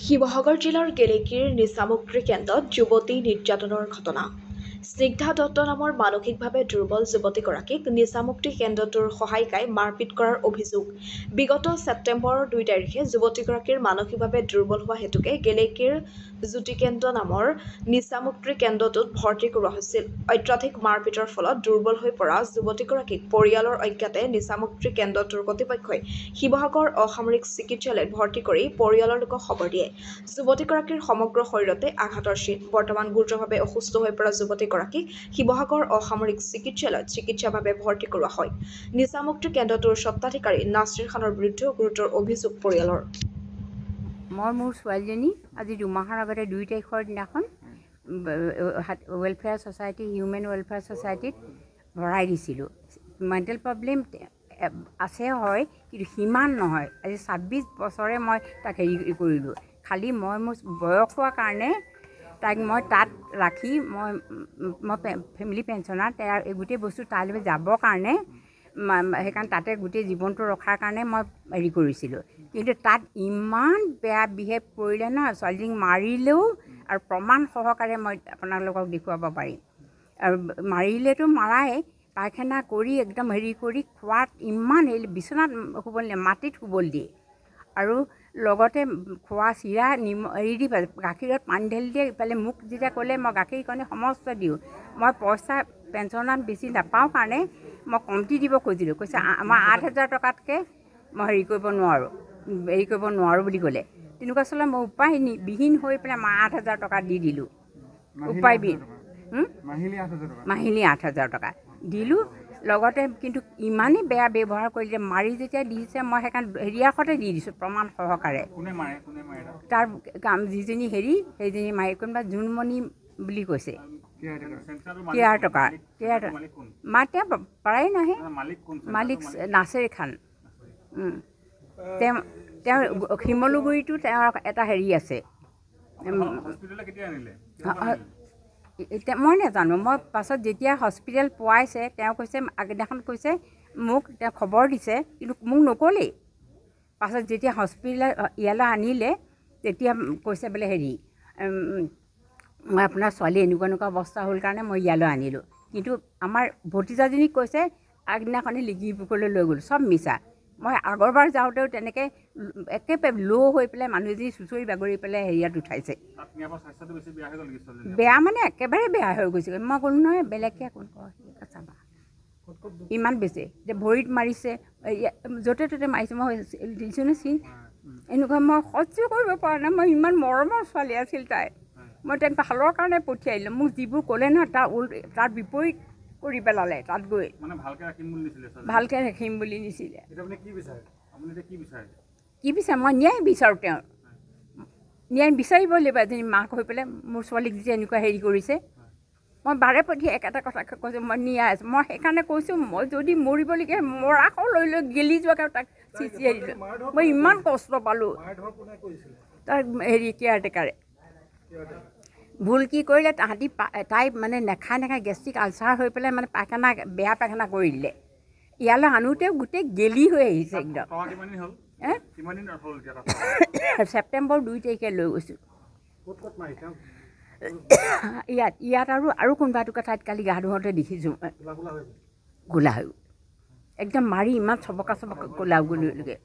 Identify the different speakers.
Speaker 1: শিৱসাগৰ জিলাৰ গেলেকীৰ নিচামুক্তি কেন্দ্ৰত যুৱতী নিৰ্যাতনৰ ঘটনা। স্নিগ্ধা দত্ত নামৰ মানসিকভাৱে দুৰ্বল যুৱতীগৰাকীক নিচামুক্তি কেন্দ্ৰটোৰ সহায়িকাই মাৰপিট কৰাৰ অভিযোগ। বিগত ছেপ্টেম্বৰৰ ২ তাৰিখে যুৱতীগৰাকীৰ মানসিকভাৱে দুৰ্বল হোৱা হেতুকে গেলেকীৰ জ্যোতিকেন্দ্ৰ নামৰ নিচামুক্তি কেন্দ্ৰটোত ভৰ্তি কৰোৱা হৈছিল। অত্যাধিক মাৰপিটৰ ফলত দুৰ্বল হৈ পৰা যুৱতীগৰাকীক পৰিয়ালৰ অজ্ঞাতে নিচামুক্তি কেন্দ্ৰটোৰ কৰ্তৃপক্ষই শিৱসাগৰ অসামৰিক চিকিৎসালয়ত ভৰ্তি কৰি পৰিয়ালৰ লোকক খবৰ দিয়ে। যুৱতীগৰাকীৰ সমগ্ৰ শৰীৰতে আঘাতৰ চিন। বৰ্তমান গুৰুতৰভাৱে অসুস্থ হৈ পৰা যুৱতীগৰাকীক শিৱসাগৰ অসামৰিক চিকিৎসালয়ত চিকিৎসাৰ বাবে ভৰ্তি কৰোৱা হয়। নিচামুক্তি কেন্দ্ৰটোৰ স্বত্বাধিকাৰী নাছিৰ খানৰ বিৰুদ্ধেও গুৰুতৰ অভিযোগ পৰিয়ালৰ।
Speaker 2: মই মোৰ ছোৱালীজনী আজি 2 মাহৰ আগতে 2 তাৰিখৰ দিনাখন ৱেলফেয়াৰ ছ'চাইটি হিউমেন ৱেলফেয়াৰ ছ'চাইটিত ভৰাই দিছিলোঁ। মেণ্টেল প্ৰব্লেম আছে হয়, কিন্তু সিমান নহয়। আজি 26 বছৰে মই তাক হেৰি কৰিলোঁ। খালি মই মোৰ বয়স হোৱাৰ কাৰণে তাইক মই তাত ৰাখি মই ফেমিলি পেঞ্চনাৰ তাৰ এই গোটেই বস্তু তালৈ যাবৰ কাৰণে সেইকাৰণে তাতে গোটেই জীৱনটো ৰখাৰ কাৰণে মই হেৰি কৰিছিলোঁ। কিন্তু তাত ইমান বেয়া বিহেভ কৰিলে ন, ছোৱালীজনীক মাৰিলেও আৰু প্ৰমাণ সহকাৰে মই আপোনালোকক দেখুৱাব পাৰিম। আৰু মাৰিলেতো মাৰাই, পায়খানা কৰি একদম হেৰি কৰি খোৱাত ইমান হেৰি, বিচনাত শুব নিদিয়ে, মাটিত শুবলৈ দিয়ে। আৰু লগতে খোৱা চিৰা হেৰি দি গাখীৰত পানী ঢালি দিয়ে। ইফালে মোক যেতিয়া ক'লে মই গাখীৰকণে সমস্ত দিওঁ। মই পইচা পেঞ্চনত বেছি নাপাওঁ কাৰণে মই কমটি দিব খুজিলোঁ। কৈছে মই 8,000 টকাতকৈ মই হেৰি কৰিব নোৱাৰোঁ বুলি ক'লে। তেনেকুৱা চলে মই উপায়বিহীন হৈ পেলাই মই 8,000 টকা দি দিলোঁ। উপায়বিহীন মাহিলী 8,000 টকা দিলোঁ। লগতে কিন্তু ইমানেই বেয়া ব্যৱহাৰ কৰিলে, মাৰি যেতিয়া দিছে মই সেইকাৰণে হেৰিয়াখতে দি দিছোঁ প্ৰমাণ সহকাৰে। তাৰ যিজনী সেইজনী মাৰি কোনোবা জোনমণি বুলি কৈছে, কেয়াৰটেকাৰ মাতে প্ৰায়ে নাহে। মালিক নাছিৰ খান। তেওঁ শিমলুগুৰিতো তেওঁৰ এটা হেৰি আছে। এতিয়া মই নাজানো। মই পাছত যেতিয়া হস্পিটেল পোৱাইছে তেওঁ কৈছে, আগদিনাখন কৈছে মোক, তেওঁ খবৰ দিছে কিন্তু মোক নক'লেই। পাছত যেতিয়া হস্পিটেল ইয়ালৈ আনিলে তেতিয়া কৈছে বোলে মই আপোনাৰ ছোৱালী এনেকুৱা অৱস্থা হ'ল কাৰণে মই ইয়ালৈ আনিলোঁ। কিন্তু আমাৰ ভতিজাজনীক কৈছে আগদিনাখনি লিগিপুৰলৈ লৈ গ'লোঁ। চব মিছা। মই আগৰবাৰ যাওঁতেও তেনেকৈ একেবাৰে ল' হৈ পেলাই মানুহজনী চুঁচৰি বাগৰি পেলাই হেৰিয়াত উঠাইছে। বেয়া মানে একেবাৰে বেয়া হৈ গৈছে। মই ক'লো নহয় বেলেগকৈ চাবা ইমান বেছি যে ভৰিত মাৰিছে, য'তে ত'তে মাৰিছে। মই দিছোঁ নে চিন এনেকুৱা মই সহ্য কৰিব পৰা নাই। মই ইমান মৰমৰ ছোৱালী আছিল তাই। মই তাইক ভালৰ কাৰণে পঠিয়াই দিলোঁ। মোক যিবোৰ ক'লে নহয় তাৰ বিপৰীত কৰি পেলালে। তাত গৈ ভালকৈ ৰাখিম বুলি নিছিলে। কি বিচাৰে? মই ন্যায় বিচাৰোঁ। তেওঁৰ ন্যায় বিচাৰিব লাগিব। এজনী মাক হৈ পেলাই মোৰ ছোৱালীক যেতিয়া এনেকুৱা হেৰি কৰিছে, মই বাৰে পঠিয়াই একেটা কথা কৈছোঁ, মই ন্যায় আছোঁ। মই সেইকাৰণে কৈছোঁ, মই যদি মৰিবলগীয়া মৰাশৰ লৈ গেলি যোৱাকৈ তাক চিচিয়াই দিলোঁ। মই ইমান কষ্ট পালোঁ। তাৰ কেয়াৰটেকাৰে ভুল কি কৰিলে, তাই মানে নেখাই গেষ্ট্ৰিক আলচাৰ হৈ পেলাই মানে বেয়া পায়খানা কৰি দিলে। ইয়ালৈ আনোতেও গোটেই গেলি হৈ আহিছে একদম। ছেপ্টেম্বৰ 2 তাৰিখে লৈ গৈছোঁ। ইয়াত আৰু কোনোবা এটুকুৰা ঠাইত কালি গা ধুৱাওঁতে দেখিছোঁ গোলা হৈ একদম মাৰি ইমান চবকা ক'লা গ'লগৈ।